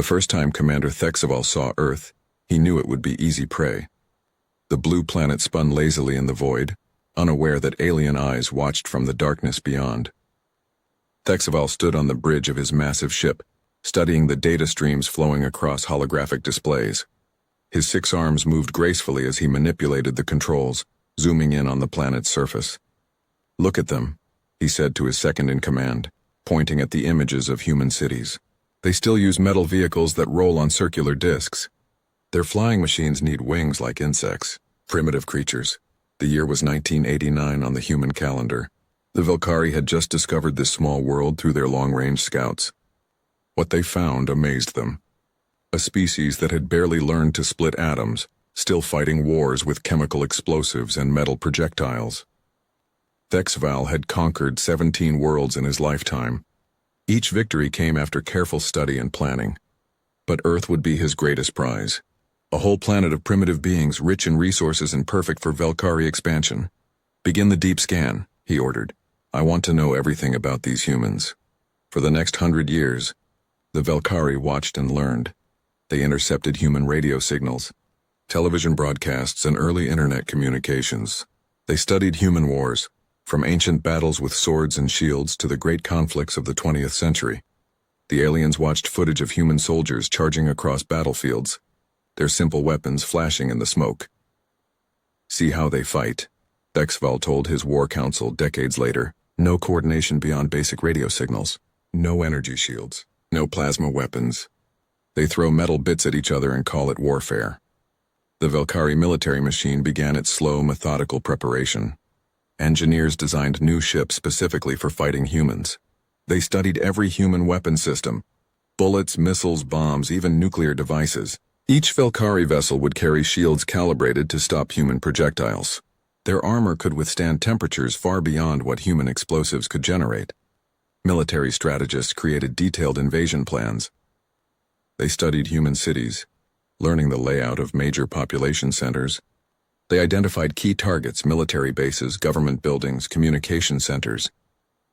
The first time Commander Thexaval saw Earth, he knew it would be easy prey. The blue planet spun lazily in the void, unaware that alien eyes watched from the darkness beyond. Thexaval stood on the bridge of his massive ship, studying the data streams flowing across holographic displays. His 6 arms moved gracefully as he manipulated the controls, zooming in on the planet's surface. "Look at them," he said to his second-in-command, pointing at the images of human cities. "They still use metal vehicles that roll on circular discs. Their flying machines need wings like insects, primitive creatures." The year was 1989 on the human calendar. The Velkari had just discovered this small world through their long-range scouts. What they found amazed them. A species that had barely learned to split atoms, still fighting wars with chemical explosives and metal projectiles. Thexaval had conquered 17 worlds in his lifetime. Each victory came after careful study and planning. But Earth would be his greatest prize. A whole planet of primitive beings rich in resources and perfect for Velkari expansion. "Begin the deep scan," he ordered. "I want to know everything about these humans." For the next 100 years, the Velkari watched and learned. They intercepted human radio signals, television broadcasts, and early internet communications. They studied human wars, from ancient battles with swords and shields to the great conflicts of the 20th century. The aliens watched footage of human soldiers charging across battlefields, their simple weapons flashing in the smoke. "See how they fight," Thexaval told his war council decades later. "No coordination beyond basic radio signals. No energy shields. No plasma weapons. They throw metal bits at each other and call it warfare." The Velkari military machine began its slow, methodical preparation. Engineers designed new ships specifically for fighting humans. They studied every human weapon system: bullets, missiles, bombs, even nuclear devices. Each Velkari vessel would carry shields calibrated to stop human projectiles. Their armor could withstand temperatures far beyond what human explosives could generate. Military strategists created detailed invasion plans. They studied human cities, learning the layout of major population centers. They identified key targets: military bases, government buildings, communication centers.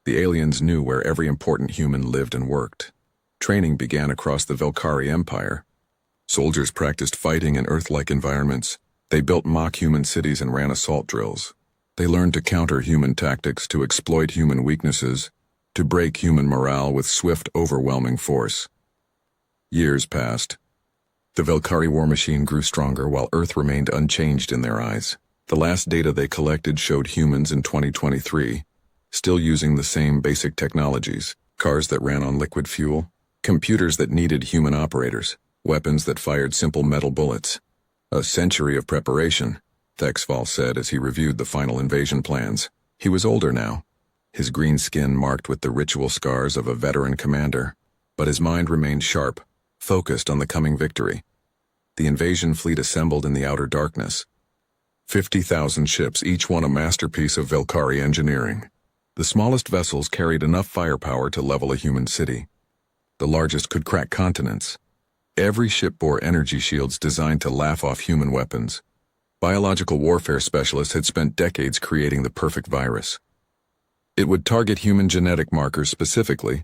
The aliens knew where every important human lived and worked. Training began across the Velkari Empire. Soldiers practiced fighting in Earth-like environments. They built mock-human cities and ran assault drills. They learned to counter human tactics, to exploit human weaknesses, to break human morale with swift, overwhelming force. Years passed. The Velkari war machine grew stronger while Earth remained unchanged in their eyes. The last data they collected showed humans in 2023, still using the same basic technologies: cars that ran on liquid fuel, computers that needed human operators, weapons that fired simple metal bullets. "A century of preparation," Thexaval said as he reviewed the final invasion plans. He was older now, his green skin marked with the ritual scars of a veteran commander, but his mind remained sharp, focused on the coming victory. The invasion fleet assembled in the outer darkness. 50,000 ships, each one a masterpiece of Velkari engineering. The smallest vessels carried enough firepower to level a human city. The largest could crack continents. Every ship bore energy shields designed to laugh off human weapons. Biological warfare specialists had spent decades creating the perfect virus. It would target human genetic markers specifically,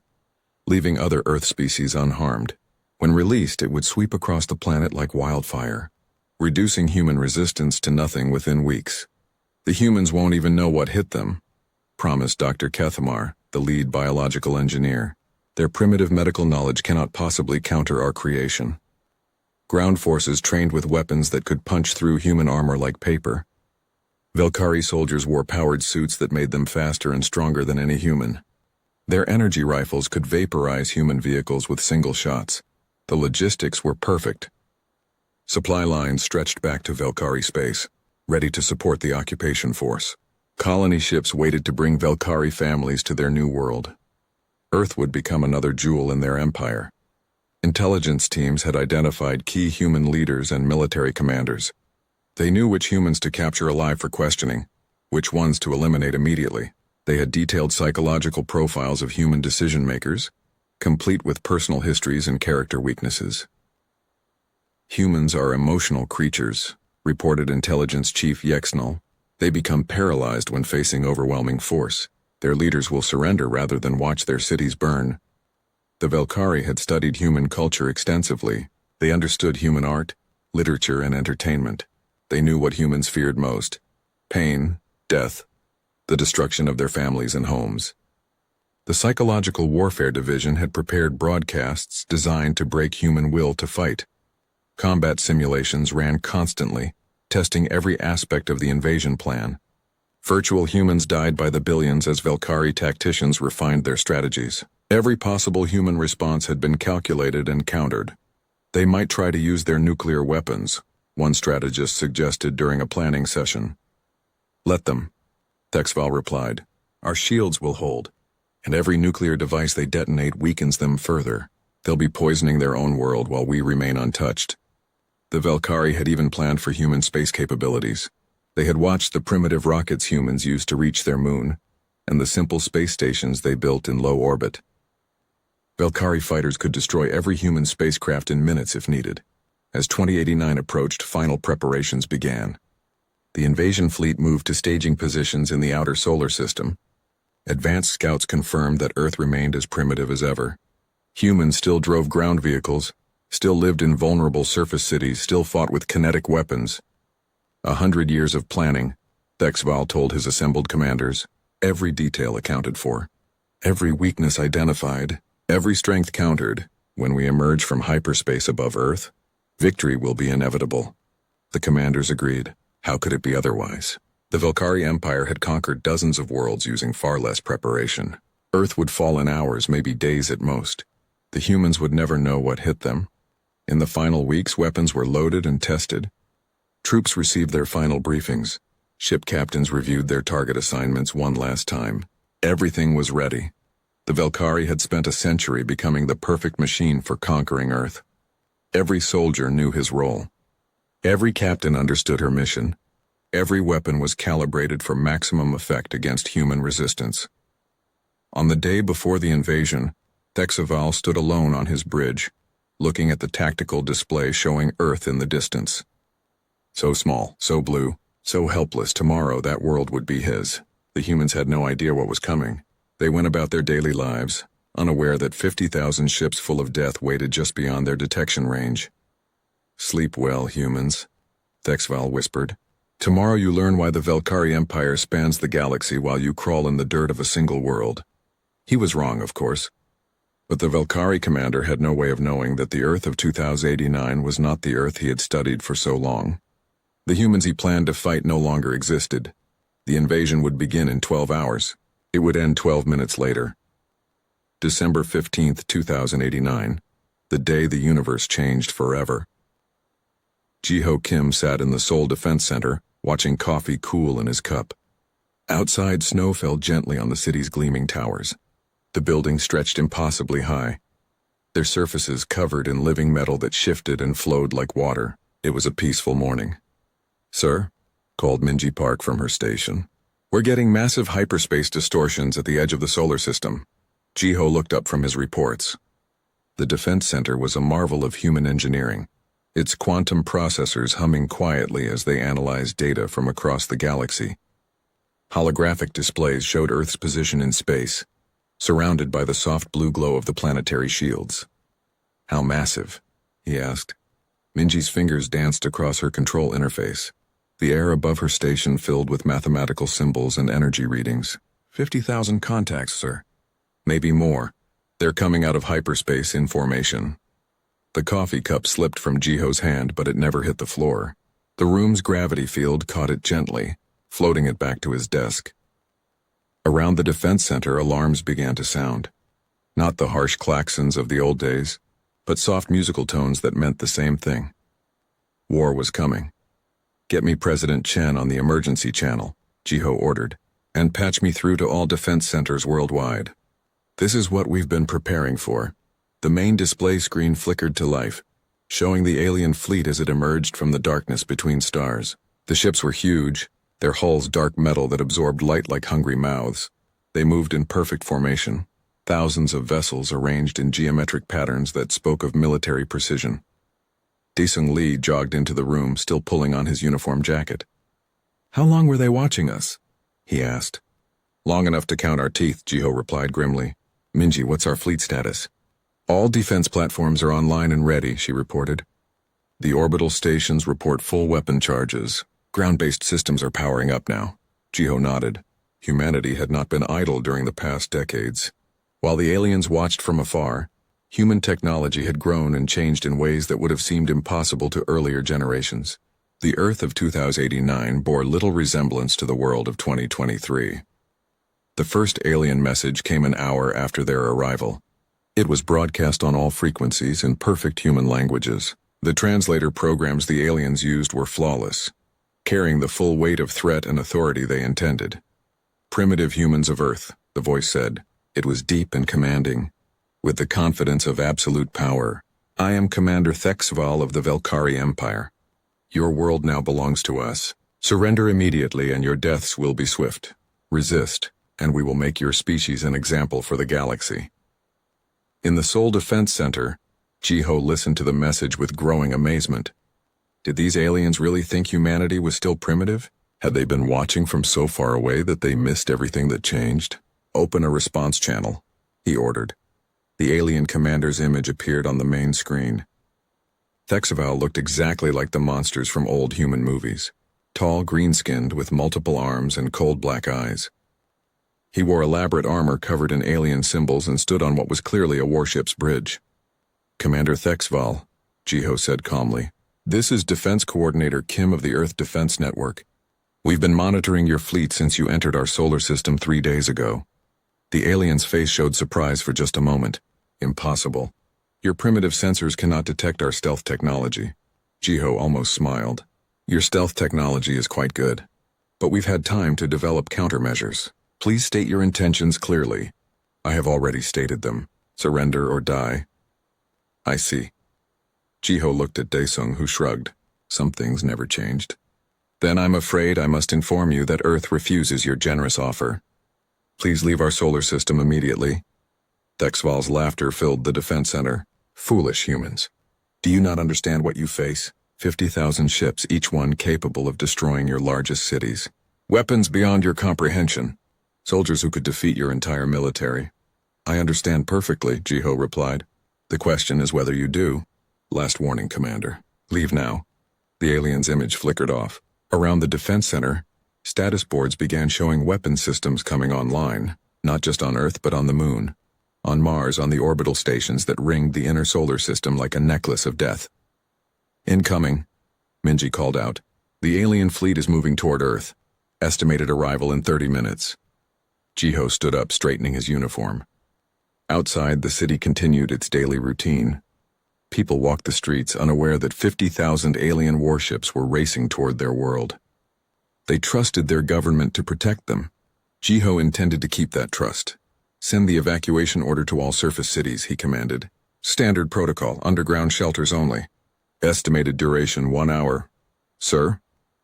leaving other Earth species unharmed. When released, it would sweep across the planet like wildfire, reducing human resistance to nothing within weeks. "The humans won't even know what hit them," promised Dr. Kethamar, the lead biological engineer. "Their primitive medical knowledge cannot possibly counter our creation." Ground forces trained with weapons that could punch through human armor like paper. Velkari soldiers wore powered suits that made them faster and stronger than any human. Their energy rifles could vaporize human vehicles with single shots. The logistics were perfect. Supply lines stretched back to Velkari space, ready to support the occupation force. Colony ships waited to bring Velkari families to their new world. Earth would become another jewel in their empire. Intelligence teams had identified key human leaders and military commanders. They knew which humans to capture alive for questioning, which ones to eliminate immediately. They had detailed psychological profiles of human decision-makers, complete with personal histories and character weaknesses. "Humans are emotional creatures," reported Intelligence Chief Yexnal. "They become paralyzed when facing overwhelming force. Their leaders will surrender rather than watch their cities burn." The Velkari had studied human culture extensively. They understood human art, literature, and entertainment. They knew what humans feared most: pain, death, the destruction of their families and homes. The Psychological Warfare Division had prepared broadcasts designed to break human will to fight. Combat simulations ran constantly, testing every aspect of the invasion plan. Virtual humans died by the billions as Velkari tacticians refined their strategies. Every possible human response had been calculated and countered. They might try to use their nuclear weapons, one strategist suggested during a planning session. "Let them," Thexval replied. "Our shields will hold, and every nuclear device they detonate weakens them further. They'll be poisoning their own world while we remain untouched." The Velkari had even planned for human space capabilities. They had watched the primitive rockets humans used to reach their moon, and the simple space stations they built in low orbit. Velkari fighters could destroy every human spacecraft in minutes if needed. As 2089 approached, final preparations began. The invasion fleet moved to staging positions in the outer solar system. Advanced scouts confirmed that Earth remained as primitive as ever. Humans still drove ground vehicles, still lived in vulnerable surface cities, still fought with kinetic weapons. 100 years of planning, Thexval told his assembled commanders, every detail accounted for, every weakness identified, every strength countered. When we emerge from hyperspace above Earth, victory will be inevitable. The commanders agreed. How could it be otherwise? The Velkari Empire had conquered dozens of worlds using far less preparation. Earth would fall in hours, maybe days at most. The humans would never know what hit them. In the final weeks, weapons were loaded and tested. Troops received their final briefings. Ship captains reviewed their target assignments one last time. Everything was ready. The Velkari had spent a century becoming the perfect machine for conquering Earth. Every soldier knew his role. Every captain understood her mission. Every weapon was calibrated for maximum effect against human resistance. On the day before the invasion, Thexval stood alone on his bridge, looking at the tactical display showing Earth in the distance. So small, so blue, so helpless. Tomorrow that world would be his. The humans had no idea what was coming. They went about their daily lives, unaware that 50,000 ships full of death waited just beyond their detection range. "Sleep well, humans," Thexval whispered. "Tomorrow you learn why the Velkari Empire spans the galaxy while you crawl in the dirt of a single world." He was wrong, of course. But the Velkari commander had no way of knowing that the Earth of 2089 was not the Earth he had studied for so long. The humans he planned to fight no longer existed. The invasion would begin in 12 hours. It would end 12 minutes later. December 15th, 2089, the day the universe changed forever. Jiho Kim sat in the Seoul Defense Center, watching coffee cool in his cup. Outside, snow fell gently on the city's gleaming towers. The buildings stretched impossibly high, their surfaces covered in living metal that shifted and flowed like water. It was a peaceful morning. "Sir," called Minji Park from her station. "We're getting massive hyperspace distortions at the edge of the solar system." Jiho looked up from his reports. The defense center was a marvel of human engineering, its quantum processors humming quietly as they analyzed data from across the galaxy. Holographic displays showed Earth's position in space, surrounded by the soft blue glow of the planetary shields. "How massive?" he asked. Minji's fingers danced across her control interface. The air above her station filled with mathematical symbols and energy readings. 50,000 contacts, sir. Maybe more. They're coming out of hyperspace in formation." The coffee cup slipped from Jiho's hand, but it never hit the floor. The room's gravity field caught it gently, floating it back to his desk. Around the defense center, alarms began to sound. Not the harsh klaxons of the old days, but soft musical tones that meant the same thing. War was coming. "Get me President Chen on the emergency channel," Jiho ordered, "and patch me through to all defense centers worldwide. This is what we've been preparing for." The main display screen flickered to life, showing the alien fleet as it emerged from the darkness between stars. The ships were huge, their hulls dark metal that absorbed light like hungry mouths. They moved in perfect formation, thousands of vessels arranged in geometric patterns that spoke of military precision. Daesung Lee jogged into the room, still pulling on his uniform jacket. "How long were they watching us?" he asked. "Long enough to count our teeth," Jiho replied grimly. "Minji, what's our fleet status?" All defense platforms are online and ready, she reported. The orbital stations report full weapon charges. Ground-based systems are powering up now. Jiho nodded. Humanity had not been idle during the past decades. While the aliens watched from afar, human technology had grown and changed in ways that would have seemed impossible to earlier generations. The Earth of 2089 bore little resemblance to the world of 2023. The first alien message came an hour after their arrival. It was broadcast on all frequencies in perfect human languages. The translator programs the aliens used were flawless, carrying the full weight of threat and authority they intended. Primitive humans of Earth, the voice said. It was deep and commanding, with the confidence of absolute power. I am Commander Thexval of the Velkari Empire. Your world now belongs to us. Surrender immediately and your deaths will be swift. Resist, and we will make your species an example for the galaxy. In the Seoul Defense Center, Jiho listened to the message with growing amazement. Did these aliens really think humanity was still primitive? Had they been watching from so far away that they missed everything that changed? Open a response channel, he ordered. The alien commander's image appeared on the main screen. Thexval looked exactly like the monsters from old human movies, tall, green-skinned, with multiple arms and cold black eyes. He wore elaborate armor covered in alien symbols and stood on what was clearly a warship's bridge. Commander Thexval, Jiho said calmly, this is Defense Coordinator Kim of the Earth Defense Network. We've been monitoring your fleet since you entered our solar system 3 days ago. The alien's face showed surprise for just a moment. Impossible. Your primitive sensors cannot detect our stealth technology. Jiho almost smiled. Your stealth technology is quite good, but we've had time to develop countermeasures. Please state your intentions clearly. I have already stated them. Surrender or die. I see. Jiho looked at Daesung, who shrugged. Some things never changed. Then I'm afraid I must inform you that Earth refuses your generous offer. Please leave our solar system immediately. Thexval's laughter filled the defense center. Foolish humans. Do you not understand what you face? 50,000 ships, each one capable of destroying your largest cities. Weapons beyond your comprehension. Soldiers who could defeat your entire military. I understand perfectly, Jiho replied. The question is whether you do. Last warning, Commander. Leave now. The alien's image flickered off. Around the defense center, status boards began showing weapon systems coming online, not just on Earth but on the Moon. On Mars, on the orbital stations that ringed the inner solar system like a necklace of death. Incoming, Minji called out. The alien fleet is moving toward Earth. Estimated arrival in 30 minutes. Jiho stood up, straightening his uniform. Outside, the city continued its daily routine. People walked the streets, unaware that 50,000 alien warships were racing toward their world. They trusted their government to protect them. Jiho intended to keep that trust. Send the evacuation order to all surface cities, he commanded. Standard protocol, underground shelters only. Estimated duration 1 hour. Sir?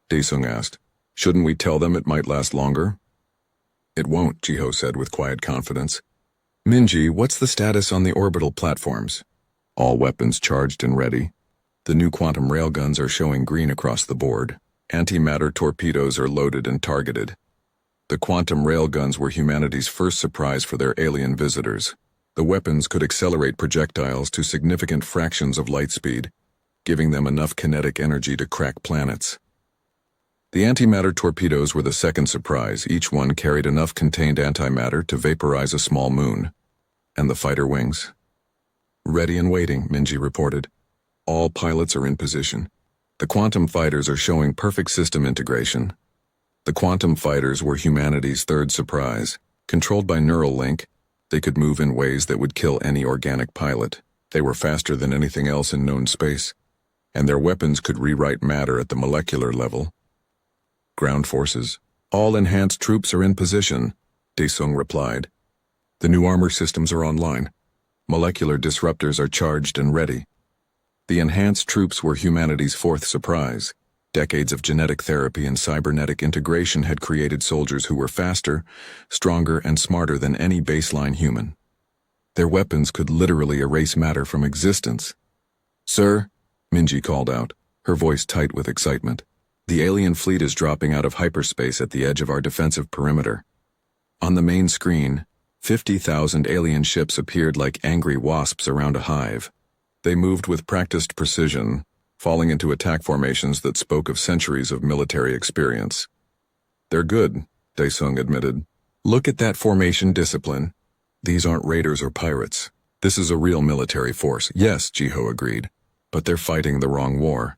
Daesung asked. Shouldn't we tell them it might last longer? It won't, Jiho said with quiet confidence. Minji, what's the status on the orbital platforms? All weapons charged and ready. The new quantum railguns are showing green across the board. Antimatter torpedoes are loaded and targeted. The quantum railguns were humanity's first surprise for their alien visitors. The weapons could accelerate projectiles to significant fractions of light speed, giving them enough kinetic energy to crack planets. The antimatter torpedoes were the second surprise. Each one carried enough contained antimatter to vaporize a small moon. And the fighter wings? Ready and waiting, Minji reported. All pilots are in position. The quantum fighters are showing perfect system integration. The quantum fighters were humanity's third surprise. Controlled by neural link, they could move in ways that would kill any organic pilot. They were faster than anything else in known space, and their weapons could rewrite matter at the molecular level. Ground forces. All enhanced troops are in position, Daesung replied. The new armor systems are online. Molecular disruptors are charged and ready. The enhanced troops were humanity's fourth surprise. Decades of genetic therapy and cybernetic integration had created soldiers who were faster, stronger, and smarter than any baseline human. Their weapons could literally erase matter from existence. Sir, Minji called out, her voice tight with excitement. The alien fleet is dropping out of hyperspace at the edge of our defensive perimeter. On the main screen, 50,000 alien ships appeared like angry wasps around a hive. They moved with practiced precision, falling into attack formations that spoke of centuries of military experience. "They're good," Daesung admitted. "Look at that formation discipline. These aren't raiders or pirates. This is a real military force." "Yes," Jiho agreed, "but they're fighting the wrong war."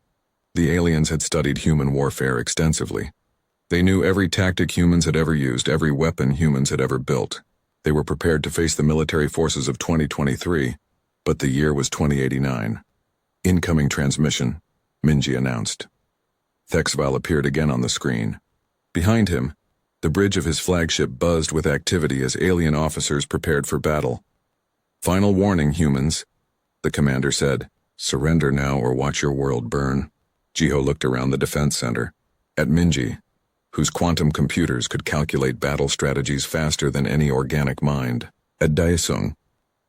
The aliens had studied human warfare extensively. They knew every tactic humans had ever used, every weapon humans had ever built. They were prepared to face the military forces of 2023, but the year was 2089. "Incoming transmission," Minji announced. Thexval appeared again on the screen. Behind him, the bridge of his flagship buzzed with activity as alien officers prepared for battle. "Final warning, humans," the commander said. "Surrender now or watch your world burn." Jiho looked around the defense center, at Minji, whose quantum computers could calculate battle strategies faster than any organic mind, at Daesung,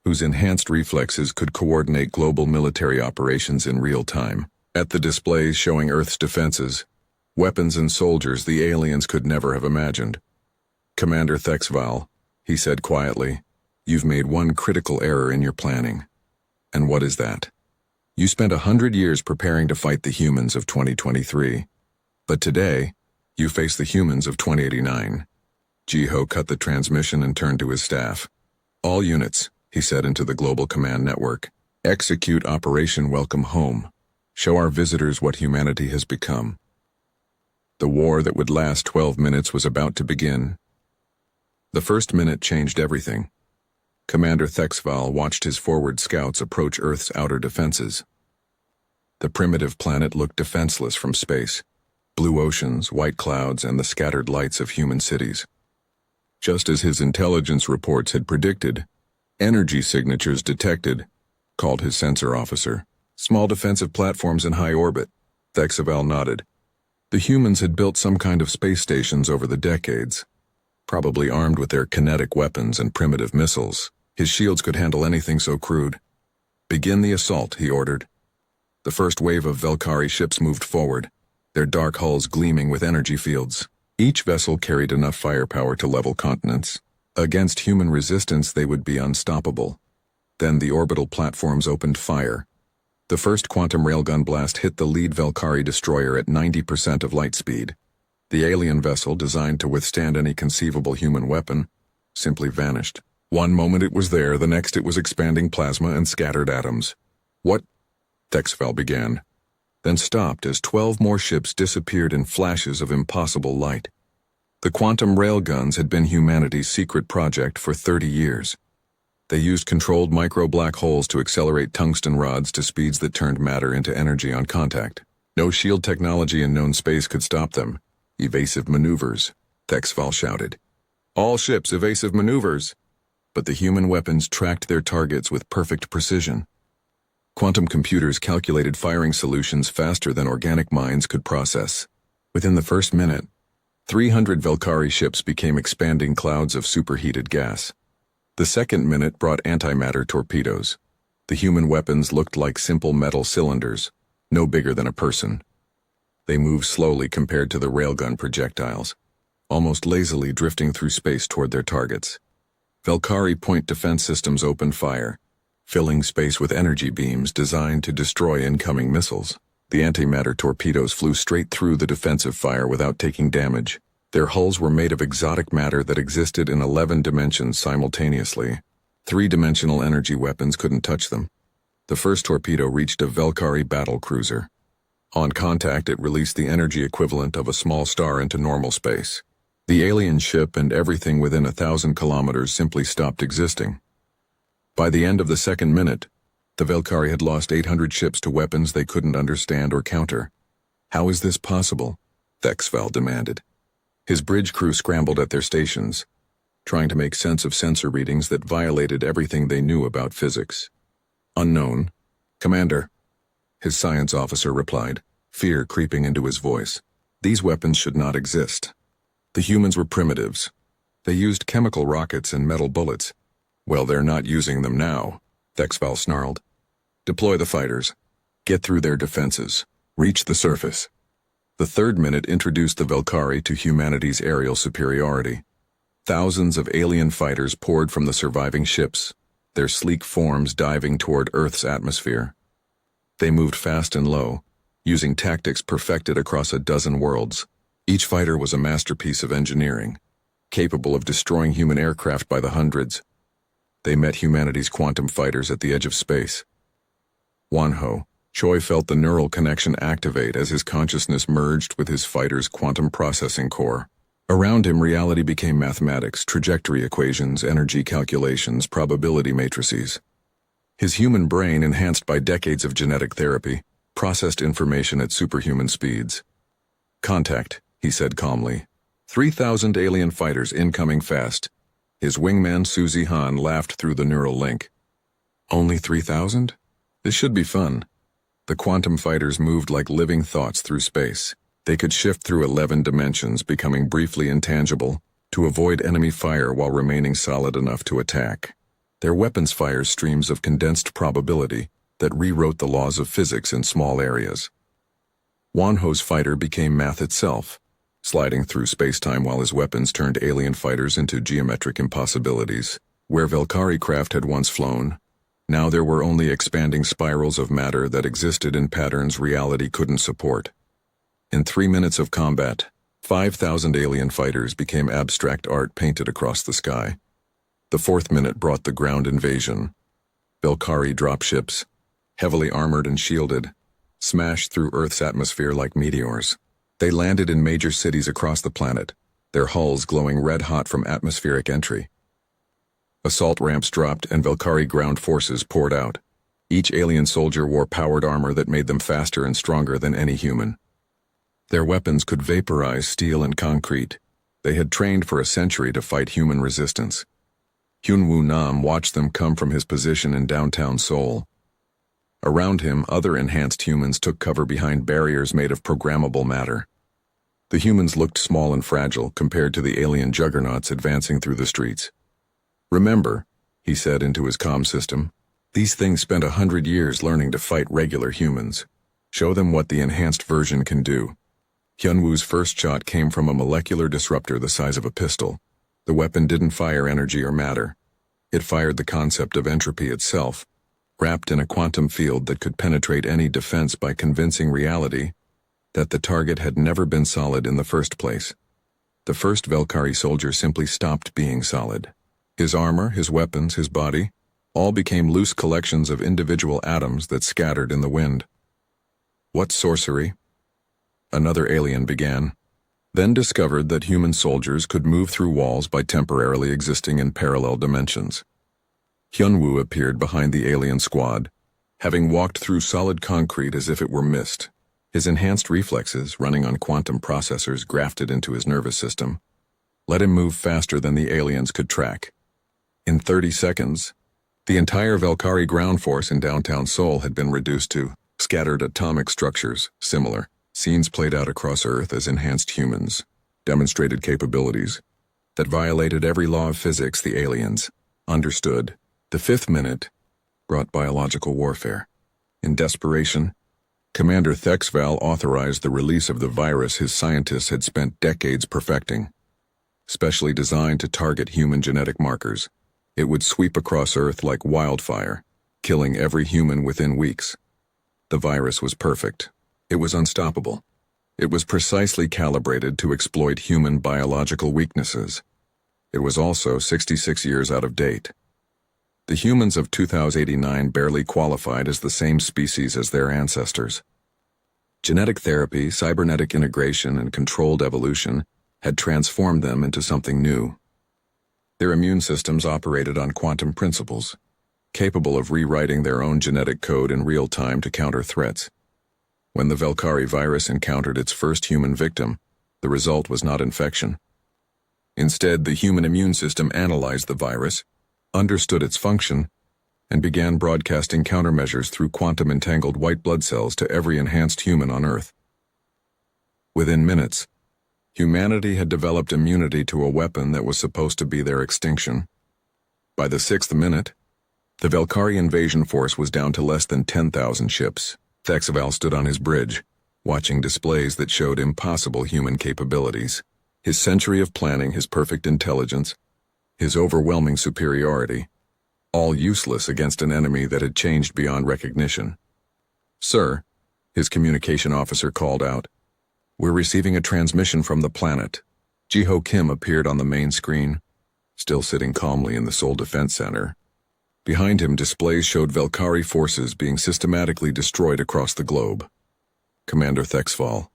whose enhanced reflexes could coordinate global military operations in real time, at the displays showing Earth's defenses, weapons and soldiers the aliens could never have imagined. "Commander Thexval," he said quietly, "you've made one critical error in your planning." "And what is that?" "You spent 100 years preparing to fight the humans of 2023. But today, you face the humans of 2089. Jiho cut the transmission and turned to his staff. "All units," he said into the global command network, "execute Operation Welcome Home. Show our visitors what humanity has become." The war that would last 12 minutes was about to begin. The first minute changed everything. Commander Thexval watched his forward scouts approach Earth's outer defenses. The primitive planet looked defenseless from space. Blue oceans, white clouds, and the scattered lights of human cities. Just as his intelligence reports had predicted, energy signatures detected, called his sensor officer. "Small defensive platforms in high orbit." Thexval nodded. The humans had built some kind of space stations over the decades, probably armed with their kinetic weapons and primitive missiles. His shields could handle anything so crude. "Begin the assault," he ordered. The first wave of Velkari ships moved forward, their dark hulls gleaming with energy fields. Each vessel carried enough firepower to level continents. Against human resistance, they would be unstoppable. Then the orbital platforms opened fire. The first quantum railgun blast hit the lead Velkari destroyer at 90% of light speed. The alien vessel, designed to withstand any conceivable human weapon, simply vanished. One moment it was there, the next it was expanding plasma and scattered atoms. "What?" Thexval began, then stopped as 12 more ships disappeared in flashes of impossible light. The quantum railguns had been humanity's secret project for 30 years. They used controlled micro-black holes to accelerate tungsten rods to speeds that turned matter into energy on contact. No shield technology in known space could stop them. "Evasive maneuvers," Thexval shouted. "All ships, evasive maneuvers!" But the human weapons tracked their targets with perfect precision. Quantum computers calculated firing solutions faster than organic minds could process. Within the first minute, 300 Velkari ships became expanding clouds of superheated gas. The second minute brought antimatter torpedoes. The human weapons looked like simple metal cylinders, no bigger than a person. They moved slowly compared to the railgun projectiles, almost lazily drifting through space toward their targets. Velkari point defense systems opened fire, filling space with energy beams designed to destroy incoming missiles. The antimatter torpedoes flew straight through the defensive fire without taking damage. Their hulls were made of exotic matter that existed in 11 dimensions simultaneously. 3-dimensional energy weapons couldn't touch them. The first torpedo reached a Velkari battle cruiser. On contact, it released the energy equivalent of a small star into normal space. The alien ship and everything within 1,000 kilometers simply stopped existing. By the end of the second minute, the Velkari had lost 800 ships to weapons they couldn't understand or counter. "How is this possible?" Thexval demanded. His bridge crew scrambled at their stations, trying to make sense of sensor readings that violated everything they knew about physics. "Unknown, Commander," his science officer replied, fear creeping into his voice. "These weapons should not exist. The humans were primitives. They used chemical rockets and metal bullets. Well, they're not using them now," Thexval snarled. "Deploy the fighters. Get through their defenses. Reach the surface." The third minute introduced the Velkari to humanity's aerial superiority. Thousands of alien fighters poured from the surviving ships, their sleek forms diving toward Earth's atmosphere. They moved fast and low, using tactics perfected across a dozen worlds. Each fighter was a masterpiece of engineering, capable of destroying human aircraft by the hundreds. They met humanity's quantum fighters at the edge of space. Wanho, Choi felt the neural connection activate as his consciousness merged with his fighter's quantum processing core. Around him, reality became mathematics, trajectory equations, energy calculations, probability matrices. His human brain, enhanced by decades of genetic therapy, processed information at superhuman speeds. "Contact," he said calmly. 3,000 alien fighters incoming fast. His wingman Suzy Han laughed through the neural link. "Only 3,000? This should be fun." The quantum fighters moved like living thoughts through space. They could shift through 11 dimensions, becoming briefly intangible, to avoid enemy fire while remaining solid enough to attack. Their weapons fired streams of condensed probability that rewrote the laws of physics in small areas. Wanho's fighter became math itself, sliding through space-time while his weapons turned alien fighters into geometric impossibilities. Where Valkyrie craft had once flown, now there were only expanding spirals of matter that existed in patterns reality couldn't support. In 3 minutes of combat, 5,000 alien fighters became abstract art painted across the sky. The 4th minute brought the ground invasion. Valkyrie dropships, heavily armored and shielded, smashed through Earth's atmosphere like meteors. They landed in major cities across the planet, their hulls glowing red-hot from atmospheric entry. Assault ramps dropped and Valkyrie ground forces poured out. Each alien soldier wore powered armor that made them faster and stronger than any human. Their weapons could vaporize steel and concrete. They had trained for a century to fight human resistance. Hyunwoo Nam watched them come from his position in downtown Seoul. Around him, other enhanced humans took cover behind barriers made of programmable matter. The humans looked small and fragile compared to the alien juggernauts advancing through the streets. "Remember," he said into his comm system, "these things spent 100 years learning to fight regular humans. Show them what the enhanced version can do." Hyunwoo's first shot came from a molecular disruptor the size of a pistol. The weapon didn't fire energy or matter. It fired the concept of entropy itself, wrapped in a quantum field that could penetrate any defense by convincing reality that the target had never been solid in the first place. The first Valkyrie soldier simply stopped being solid. His armor, his weapons, his body, all became loose collections of individual atoms that scattered in the wind. "What sorcery?" Another alien began, then discovered that human soldiers could move through walls by temporarily existing in parallel dimensions. Hyunwoo appeared behind the alien squad, having walked through solid concrete as if it were mist. His enhanced reflexes, running on quantum processors grafted into his nervous system, let him move faster than the aliens could track. In 30 seconds, the entire Valkyrie ground force in downtown Seoul had been reduced to scattered atomic structures, similar. Scenes played out across Earth as enhanced humans demonstrated capabilities that violated every law of physics the aliens understood. The 5th minute brought biological warfare. In desperation, Commander Thexval authorized the release of the virus his scientists had spent decades perfecting. Specially designed to target human genetic markers, it would sweep across Earth like wildfire, killing every human within weeks. The virus was perfect. It was unstoppable. It was precisely calibrated to exploit human biological weaknesses. It was also 66 years out of date. The humans of 2089 barely qualified as the same species as their ancestors. Genetic therapy, cybernetic integration, and controlled evolution had transformed them into something new. Their immune systems operated on quantum principles, capable of rewriting their own genetic code in real time to counter threats. When the Valkyrie virus encountered its first human victim, the result was not infection. Instead, the human immune system analyzed the virus, understood its function, and began broadcasting countermeasures through quantum-entangled white blood cells to every enhanced human on Earth. Within minutes, humanity had developed immunity to a weapon that was supposed to be their extinction. By the 6th minute, the Valkyrie invasion force was down to less than 10,000 ships. Thexval stood on his bridge, watching displays that showed impossible human capabilities. His century of planning, his perfect intelligence, his overwhelming superiority, all useless against an enemy that had changed beyond recognition. "Sir," his communication officer called out, "we're receiving a transmission from the planet." Jiho Kim appeared on the main screen, still sitting calmly in the Seoul Defense Center. Behind him, displays showed Valkyrie forces being systematically destroyed across the globe. "Commander Thexval,"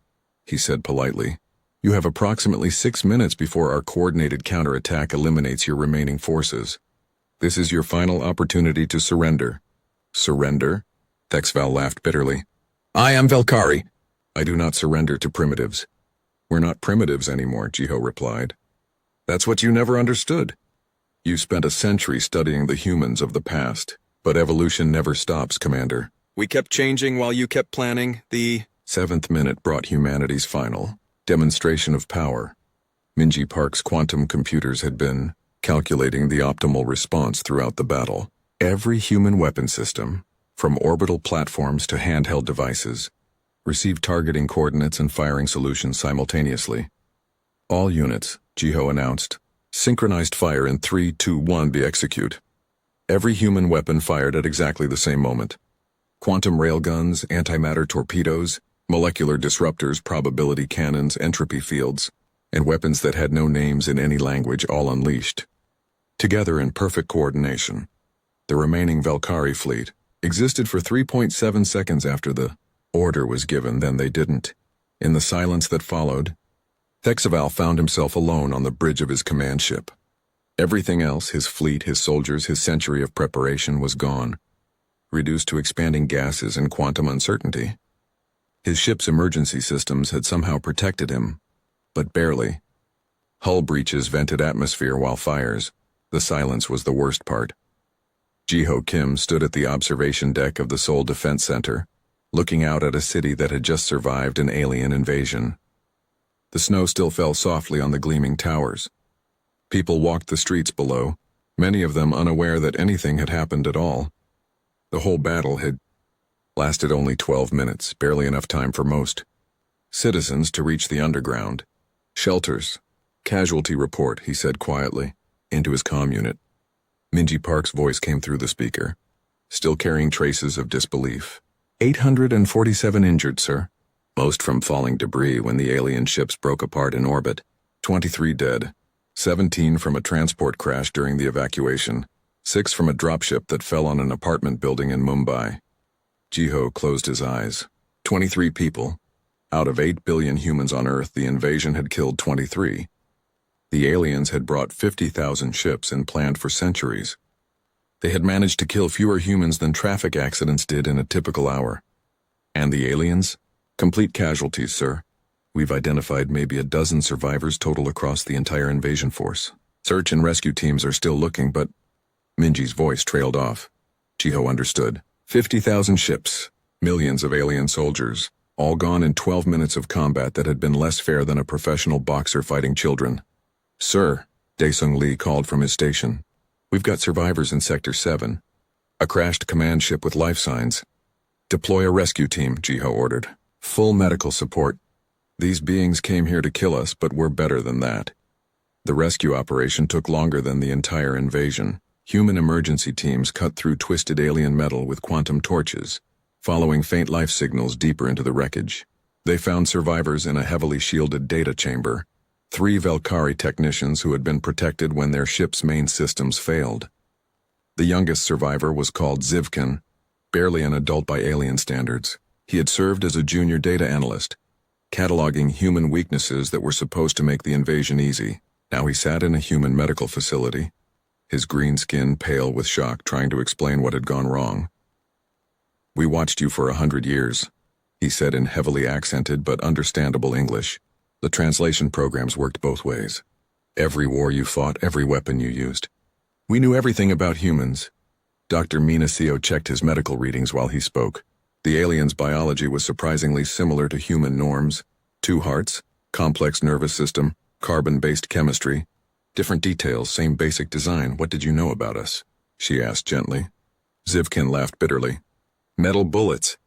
he said politely, "you have approximately 6 minutes before our coordinated counterattack eliminates your remaining forces. This is your final opportunity to surrender." "Surrender?" Thexval laughed bitterly. "I am Valkyrie. I do not surrender to primitives." "We're not primitives anymore," Jiho replied. "That's what you never understood. You spent a century studying the humans of the past, but evolution never stops, Commander. We kept changing while you kept planning. The 7th minute brought humanity's final demonstration of power. Minji Park's quantum computers had been calculating the optimal response throughout the battle. Every human weapon system, from orbital platforms to handheld devices, received targeting coordinates and firing solutions simultaneously. "All units," Jiho announced, "synchronized fire in 3, 2, 1 be execute." Every human weapon fired at exactly the same moment. Quantum railguns, antimatter torpedoes, molecular disruptors, probability cannons, entropy fields, and weapons that had no names in any language, all unleashed. Together in perfect coordination, the remaining Valkyrie fleet existed for 3.7 seconds after the order was given, then they didn't. In the silence that followed, Thexval found himself alone on the bridge of his command ship. Everything else, his fleet, his soldiers, his century of preparation, was gone, reduced to expanding gases and quantum uncertainty. His ship's emergency systems had somehow protected him, but barely. Hull breaches vented atmosphere while fires. The silence was the worst part. Jiho Kim stood at the observation deck of the Seoul Defense Center, looking out at a city that had just survived an alien invasion. The snow still fell softly on the gleaming towers. People walked the streets below, many of them unaware that anything had happened at all. The whole battle had lasted only 12 minutes, barely enough time for most citizens to reach the underground. "Shelters. Casualty report," he said quietly, into his comm unit. Minji Park's voice came through the speaker, still carrying traces of disbelief. 847 injured, sir. Most from falling debris when the alien ships broke apart in orbit. 23 dead. 17 from a transport crash during the evacuation. 6 from a dropship that fell on an apartment building in Mumbai. Jiho closed his eyes. 23 people. Out of 8 billion humans on Earth, the invasion had killed 23. The aliens had brought 50,000 ships and planned for centuries. They had managed to kill fewer humans than traffic accidents did in a typical hour. And the aliens? Complete casualties, sir. We've identified maybe a dozen survivors total across the entire invasion force. Search and rescue teams are still looking, but Minji's voice trailed off. Jiho understood. 50,000 ships, millions of alien soldiers, all gone in 12 minutes of combat that had been less fair than a professional boxer fighting children. "Sir," Daesung Lee called from his station, "we've got survivors in Sector 7. A crashed command ship with life signs. Deploy a rescue team," Jiho ordered. "Full medical support. These beings came here to kill us, but we're better than that." The rescue operation took longer than the entire invasion. Human emergency teams cut through twisted alien metal with quantum torches, following faint life signals deeper into the wreckage. They found survivors in a heavily shielded data chamber, 3 Valkyrie technicians who had been protected when their ship's main systems failed. The youngest survivor was called Zivkin, barely an adult by alien standards. He had served as a junior data analyst, cataloging human weaknesses that were supposed to make the invasion easy. Now he sat in a human medical facility, his green skin pale with shock, trying to explain what had gone wrong. "We watched you for 100 years, he said in heavily accented but understandable English. The translation programs worked both ways. Every war you fought, every weapon you used. We knew everything about humans." Dr. Minacio checked his medical readings while he spoke. The aliens' biology was surprisingly similar to human norms. 2 hearts, complex nervous system, carbon-based chemistry. Different details, same basic design. "What did you know about us?" she asked gently. Zivkin laughed bitterly. "Metal bullets,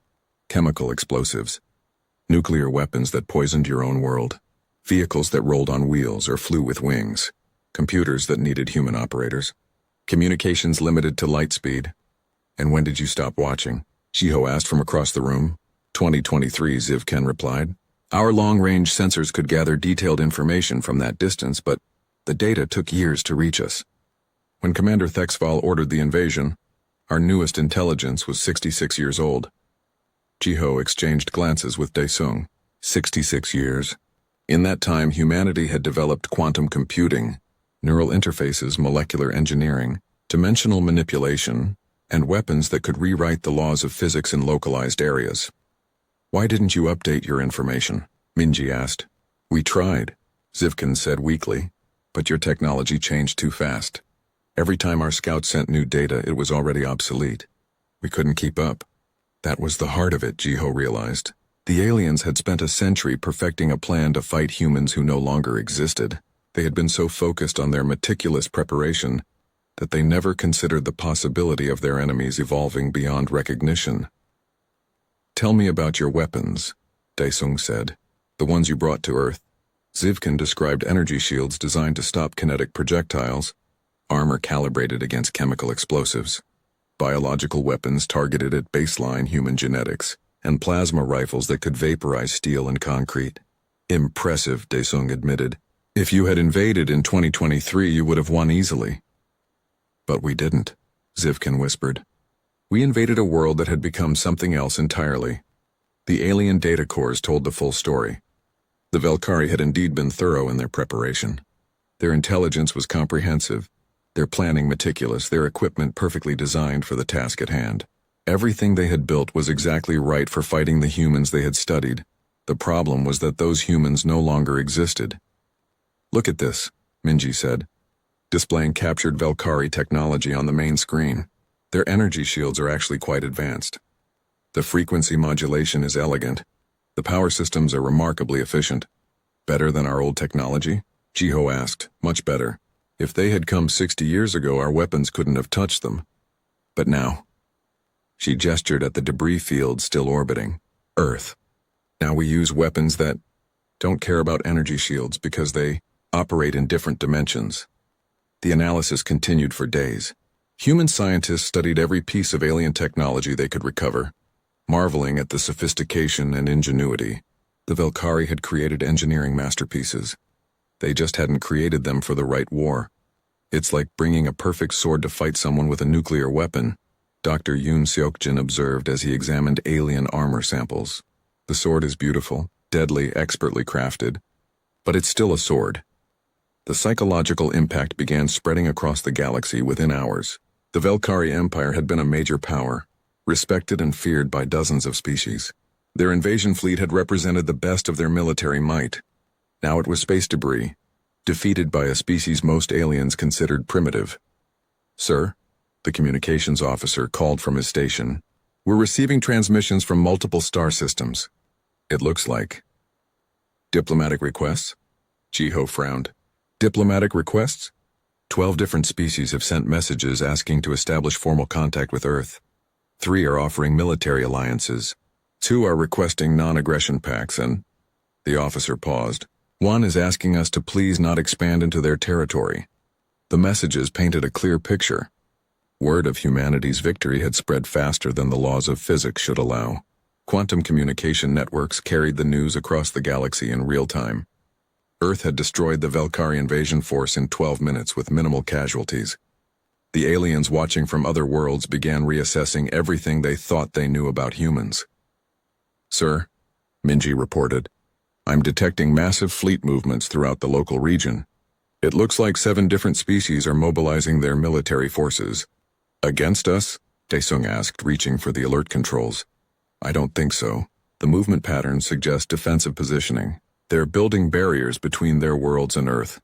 chemical explosives, nuclear weapons that poisoned your own world. Vehicles that rolled on wheels or flew with wings. Computers that needed human operators. Communications limited to light speed. And when did you stop watching? Jiho asked from across the room. 2023, Zivkin replied. Our long-range sensors could gather detailed information from that distance, but the data took years to reach us. When Commander Thexval ordered the invasion, our newest intelligence was 66 years old. Jiho exchanged glances with Daesung. 66 years. In that time, humanity had developed quantum computing, neural interfaces, molecular engineering, dimensional manipulation, and weapons that could rewrite the laws of physics in localized areas. Why didn't you update your information? Minji asked. We tried, Zivkin said weakly, but your technology changed too fast. Every time our scouts sent new data, it was already obsolete. We couldn't keep up. That was the heart of it, Jiho realized. The aliens had spent a century perfecting a plan to fight humans who no longer existed. They had been so focused on their meticulous preparation that they never considered the possibility of their enemies evolving beyond recognition. Tell me about your weapons, Daesung said. The ones you brought to Earth. Zivkin described energy shields designed to stop kinetic projectiles, armor calibrated against chemical explosives, biological weapons targeted at baseline human genetics, and plasma rifles that could vaporize steel and concrete. Impressive, Daesung admitted. If you had invaded in 2023, you would have won easily. But we didn't, Zivkin whispered. We invaded a world that had become something else entirely. The alien data cores told the full story. The Velkari had indeed been thorough in their preparation. Their intelligence was comprehensive, their planning meticulous, their equipment perfectly designed for the task at hand. Everything they had built was exactly right for fighting the humans they had studied. The problem was that those humans no longer existed. Look at this, Minji said, displaying captured Velkari technology on the main screen. Their energy shields are actually quite advanced. The frequency modulation is elegant. The power systems are remarkably efficient. Better than our old technology? Jiho asked. Much better. If they had come 60 years ago, our weapons couldn't have touched them. But now. She gestured at the debris field still orbiting Earth. Now we use weapons that don't care about energy shields because they operate in different dimensions. The analysis continued for days. Human scientists studied every piece of alien technology they could recover, marveling at the sophistication and ingenuity. The Velkari had created engineering masterpieces. They just hadn't created them for the right war. It's like bringing a perfect sword to fight someone with a nuclear weapon, Dr. Yoon Seokjin observed as he examined alien armor samples. The sword is beautiful, deadly, expertly crafted, but it's still a sword. The psychological impact began spreading across the galaxy within hours. The Velkari Empire had been a major power, respected and feared by dozens of species. Their invasion fleet had represented the best of their military might. Now it was space debris, defeated by a species most aliens considered primitive. Sir, the communications officer called from his station. We're receiving transmissions from multiple star systems. It looks like. Diplomatic requests? Jiho frowned. Diplomatic requests? 12 different species have sent messages asking to establish formal contact with Earth. 3 are offering military alliances. 2 are requesting non-aggression pacts, and the officer paused. 1 is asking us to please not expand into their territory. The messages painted a clear picture. Word of humanity's victory had spread faster than the laws of physics should allow. Quantum communication networks carried the news across the galaxy in real time. Earth had destroyed the Velkari invasion force in 12 minutes with minimal casualties. The aliens watching from other worlds began reassessing everything they thought they knew about humans. Sir, Minji reported, I'm detecting massive fleet movements throughout the local region. It looks like 7 different species are mobilizing their military forces. Against us? Daesung asked, reaching for the alert controls. I don't think so. The movement patterns suggest defensive positioning. They're building barriers between their worlds and Earth.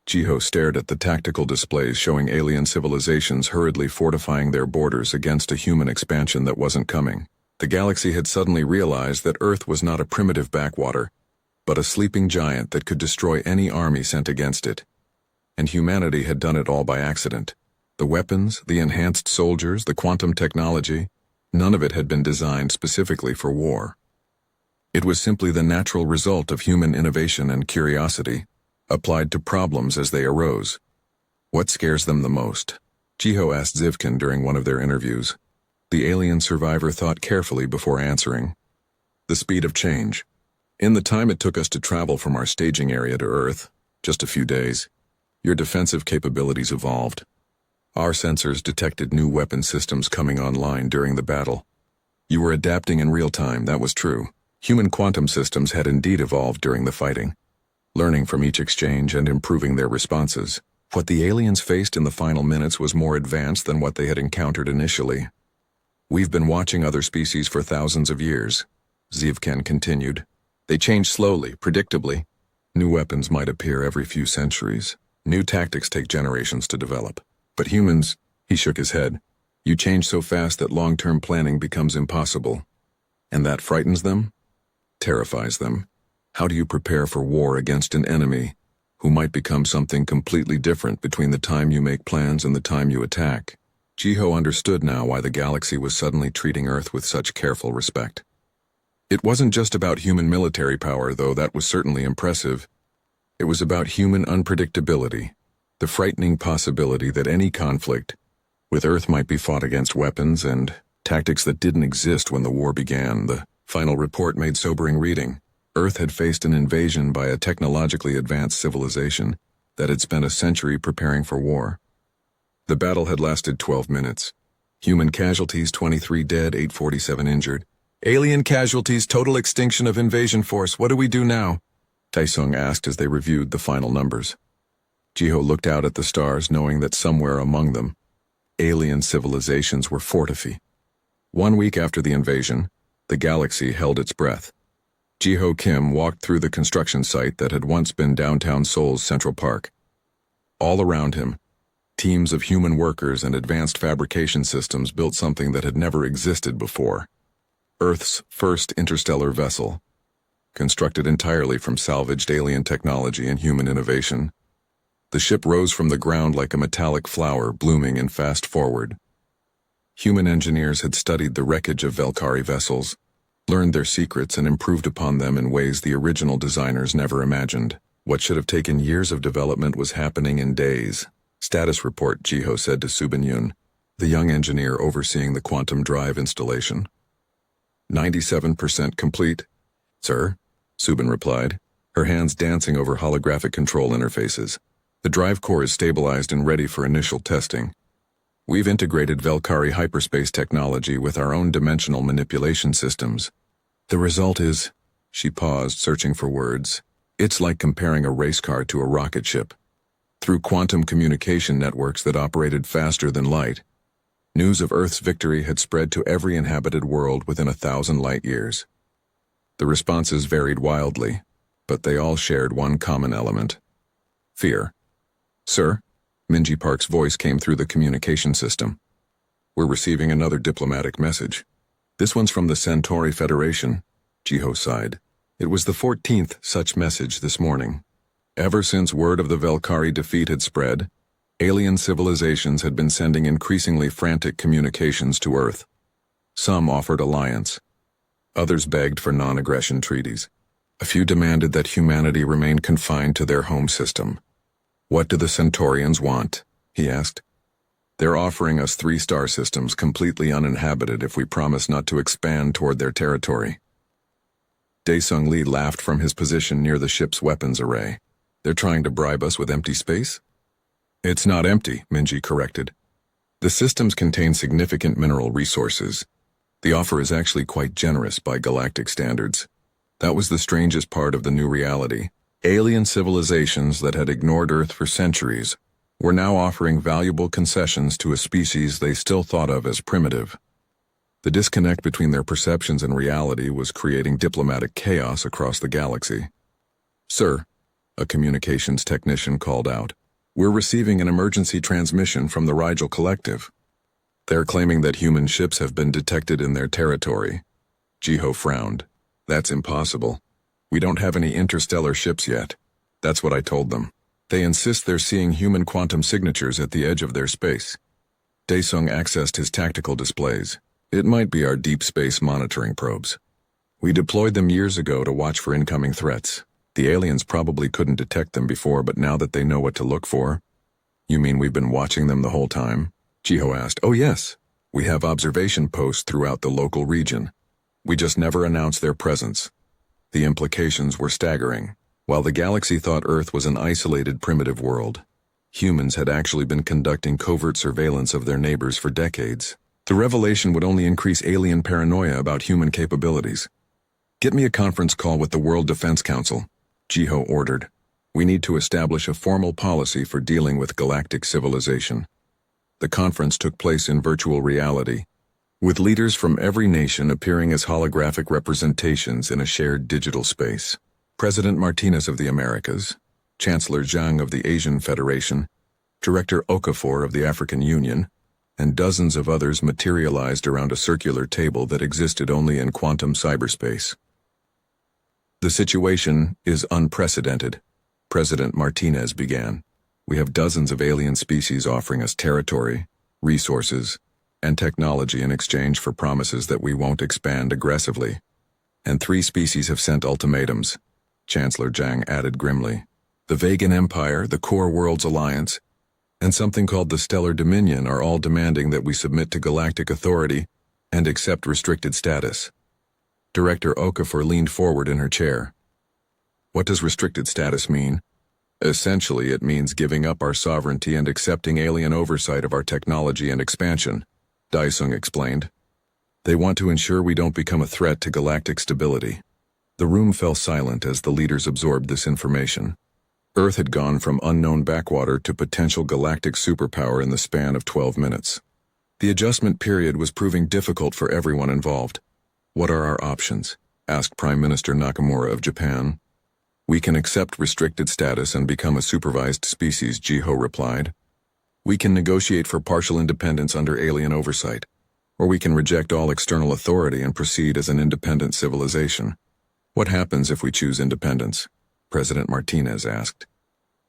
Jiho stared at the tactical displays showing alien civilizations hurriedly fortifying their borders against a human expansion that wasn't coming. The galaxy had suddenly realized that Earth was not a primitive backwater, but a sleeping giant that could destroy any army sent against it. And humanity had done it all by accident. The weapons, the enhanced soldiers, the quantum technology, none of it had been designed specifically for war. It was simply the natural result of human innovation and curiosity, applied to problems as they arose. What scares them the most? Jiho asked Zivkin during one of their interviews. The alien survivor thought carefully before answering. The speed of change. In the time it took us to travel from our staging area to Earth, just a few days, your defensive capabilities evolved. Our sensors detected new weapon systems coming online during the battle. You were adapting in real time, that was true. Human quantum systems had indeed evolved during the fighting, learning from each exchange and improving their responses. What the aliens faced in the final minutes was more advanced than what they had encountered initially. We've been watching other species for thousands of years, Zivkin continued. They change slowly, predictably. New weapons might appear every few centuries. New tactics take generations to develop. But humans, he shook his head, you change so fast that long-term planning becomes impossible. And that frightens them? Terrifies them. How do you prepare for war against an enemy who might become something completely different between the time you make plans and the time you attack? Jiho understood now why the galaxy was suddenly treating Earth with such careful respect. It wasn't just about human military power, though that was certainly impressive. It was about human unpredictability, the frightening possibility that any conflict with Earth might be fought against weapons and tactics that didn't exist when the war began. The final report made sobering reading. Earth had faced an invasion by a technologically advanced civilization that had spent a century preparing for war. The battle had lasted 12 minutes. Human casualties 23 dead, 847 injured. Alien casualties, total extinction of invasion force. What do we do now? Taesung asked as they reviewed the final numbers. Jiho looked out at the stars, knowing that somewhere among them, alien civilizations were fortified. 1 week after the invasion, the galaxy held its breath. Jiho Kim walked through the construction site that had once been downtown Seoul's Central Park. All around him, teams of human workers and advanced fabrication systems built something that had never existed before. Earth's first interstellar vessel, constructed entirely from salvaged alien technology and human innovation. The ship rose from the ground like a metallic flower blooming in fast forward. Human engineers had studied the wreckage of Valkyrie vessels, learned their secrets and improved upon them in ways the original designers never imagined. What should have taken years of development was happening in days. Status report, Jiho said to Subin Yun, the young engineer overseeing the quantum drive installation. 97% complete. Sir, Subin replied, her hands dancing over holographic control interfaces. The drive core is stabilized and ready for initial testing. We've integrated Valkyrie hyperspace technology with our own dimensional manipulation systems. The result is, she paused, searching for words, it's like comparing a race car to a rocket ship. Through quantum communication networks that operated faster than light, news of Earth's victory had spread to every inhabited world within 1,000 light years. The responses varied wildly, but they all shared one common element: fear. Sir? Minji Park's voice came through the communication system. We're receiving another diplomatic message. This one's from the Centauri Federation, Jiho sighed. It was the 14th such message this morning. Ever since word of the Valkyrie defeat had spread, alien civilizations had been sending increasingly frantic communications to Earth. Some offered alliance. Others begged for non-aggression treaties. A few demanded that humanity remain confined to their home system. What do the Centaurians want? He asked. They're offering us 3 star systems completely uninhabited if we promise not to expand toward their territory. Daesung Lee laughed from his position near the ship's weapons array. They're trying to bribe us with empty space? It's not empty, Minji corrected. The systems contain significant mineral resources. The offer is actually quite generous by galactic standards. That was the strangest part of the new reality. Alien civilizations that had ignored Earth for centuries were now offering valuable concessions to a species they still thought of as primitive. The disconnect between their perceptions and reality was creating diplomatic chaos across the galaxy. Sir, a communications technician called out, we're receiving an emergency transmission from the Rigel Collective. They're claiming that human ships have been detected in their territory. Jiho frowned. That's impossible. We don't have any interstellar ships yet. That's what I told them. They insist they're seeing human quantum signatures at the edge of their space. Daesung accessed his tactical displays. It might be our deep space monitoring probes. We deployed them years ago to watch for incoming threats. The aliens probably couldn't detect them before, but now that they know what to look for. You mean we've been watching them the whole time? Jiho asked. Oh yes. We have observation posts throughout the local region. We just never announced their presence. The implications were staggering. While the galaxy thought Earth was an isolated primitive world, humans had actually been conducting covert surveillance of their neighbors for decades. The revelation would only increase alien paranoia about human capabilities. Get me a conference call with the World Defense Council, Jiho ordered. We need to establish a formal policy for dealing with galactic civilization. The conference took place in virtual reality, with leaders from every nation appearing as holographic representations in a shared digital space. President Martinez of the Americas, Chancellor Zhang of the Asian Federation, Director Okafor of the African Union, and dozens of others materialized around a circular table that existed only in quantum cyberspace. The situation is unprecedented, President Martinez began. We have dozens of alien species offering us territory, resources, and technology in exchange for promises that we won't expand aggressively. And 3 species have sent ultimatums, Chancellor Zhang added grimly. The Vegan Empire, the Core Worlds Alliance, and something called the Stellar Dominion are all demanding that we submit to galactic authority and accept restricted status. Director Okafor leaned forward in her chair. What does restricted status mean? Essentially, it means giving up our sovereignty and accepting alien oversight of our technology and expansion, Daisung explained. They want to ensure we don't become a threat to galactic stability. The room fell silent as the leaders absorbed this information. Earth had gone from unknown backwater to potential galactic superpower in the span of 12 minutes. The adjustment period was proving difficult for everyone involved. What are our options? Asked Prime Minister Nakamura of Japan. We can accept restricted status and become a supervised species, Jiho replied. We can negotiate for partial independence under alien oversight, or we can reject all external authority and proceed as an independent civilization. What happens if we choose independence? President Martinez asked.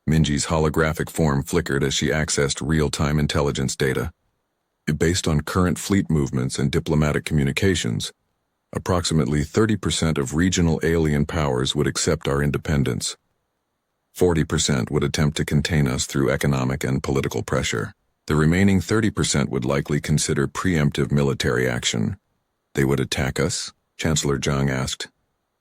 Minji's holographic form flickered as she accessed real-time intelligence data. Based on current fleet movements and diplomatic communications, approximately 30% of regional alien powers would accept our independence. 40% would attempt to contain us through economic and political pressure. The remaining 30% would likely consider preemptive military action. They would attack us? Chancellor Zhang asked.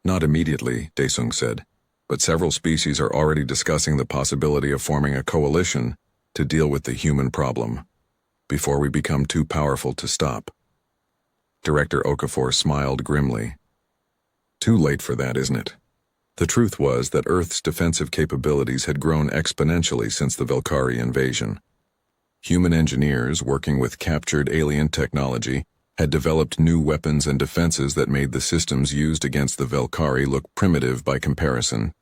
Not immediately, Daesung said, but several species are already discussing the possibility of forming a coalition to deal with the human problem, before we become too powerful to stop. Director Okafor smiled grimly. Too late for that, isn't it? The truth was that Earth's defensive capabilities had grown exponentially since the Velkari invasion. Human engineers, working with captured alien technology, had developed new weapons and defenses that made the systems used against the Velkari look primitive by comparison.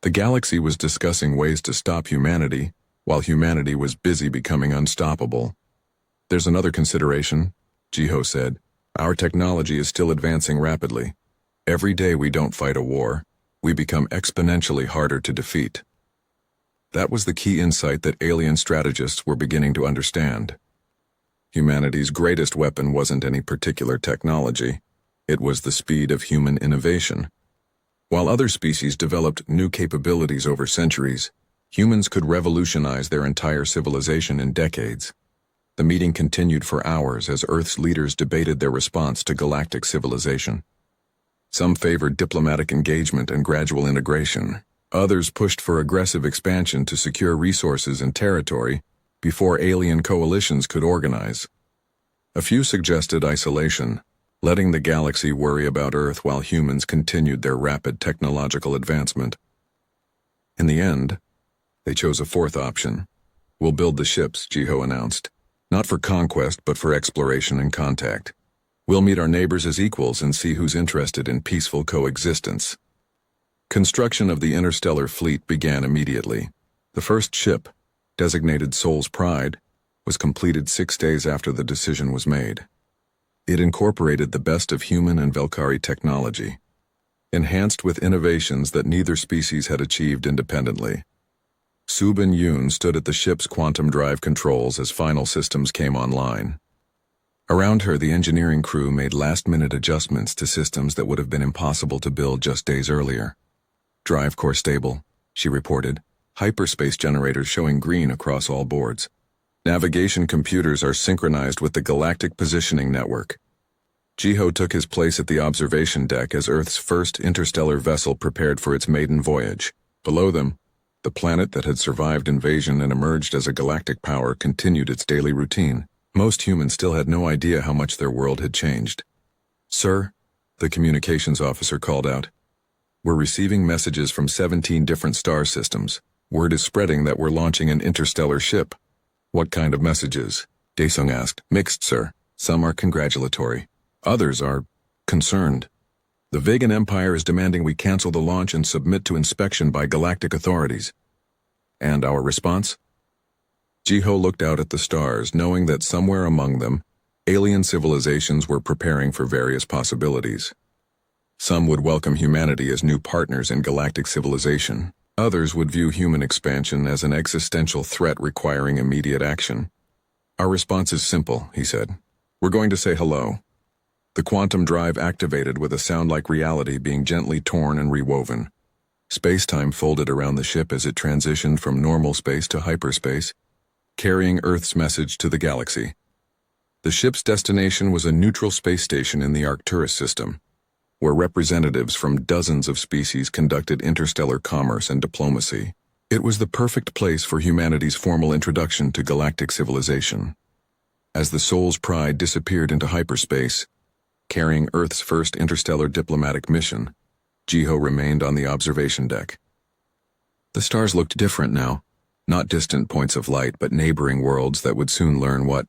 The galaxy was discussing ways to stop humanity, while humanity was busy becoming unstoppable. There's another consideration, Jiho said. Our technology is still advancing rapidly. Every day we don't fight a war, we become exponentially harder to defeat. That was the key insight that alien strategists were beginning to understand. Humanity's greatest weapon wasn't any particular technology, it was the speed of human innovation. While other species developed new capabilities over centuries, humans could revolutionize their entire civilization in decades. The meeting continued for hours as Earth's leaders debated their response to galactic civilization. Some favored diplomatic engagement and gradual integration. Others pushed for aggressive expansion to secure resources and territory before alien coalitions could organize. A few suggested isolation, letting the galaxy worry about Earth while humans continued their rapid technological advancement. In the end, they chose a fourth option. We'll build the ships, Jiho announced. Not for conquest, but for exploration and contact. We'll meet our neighbors as equals and see who's interested in peaceful coexistence. Construction of the interstellar fleet began immediately. The first ship, designated Soul's Pride, was completed 6 days after the decision was made. It incorporated the best of human and Velkari technology, enhanced with innovations that neither species had achieved independently. Sub and Yoon stood at the ship's quantum drive controls as final systems came online. Around her, the engineering crew made last-minute adjustments to systems that would have been impossible to build just days earlier. "Drive core stable," she reported, hyperspace generators showing green across all boards. "Navigation computers are synchronized with the Galactic Positioning Network." Jiho took his place at the observation deck as Earth's first interstellar vessel prepared for its maiden voyage. Below them, the planet that had survived invasion and emerged as a galactic power continued its daily routine. Most humans still had no idea how much their world had changed. "Sir," the communications officer called out, "we're receiving messages from 17 different star systems. Word is spreading that we're launching an interstellar ship." "What kind of messages?" Daesung asked. "Mixed, sir. Some are congratulatory. Others are concerned. The Vegan Empire is demanding we cancel the launch and submit to inspection by galactic authorities." "And our response?" Jiho looked out at the stars, knowing that somewhere among them, alien civilizations were preparing for various possibilities. Some would welcome humanity as new partners in galactic civilization. Others would view human expansion as an existential threat requiring immediate action. "Our response is simple," he said. "We're going to say hello." The quantum drive activated with a sound like reality being gently torn and rewoven. Space-time folded around the ship as it transitioned from normal space to hyperspace, carrying Earth's message to the galaxy. The ship's destination was a neutral space station in the Arcturus system, where representatives from dozens of species conducted interstellar commerce and diplomacy. It was the perfect place for humanity's formal introduction to galactic civilization. As the Soul's Pride disappeared into hyperspace, carrying Earth's first interstellar diplomatic mission, Jiho remained on the observation deck. The stars looked different now, not distant points of light but neighboring worlds that would soon learn what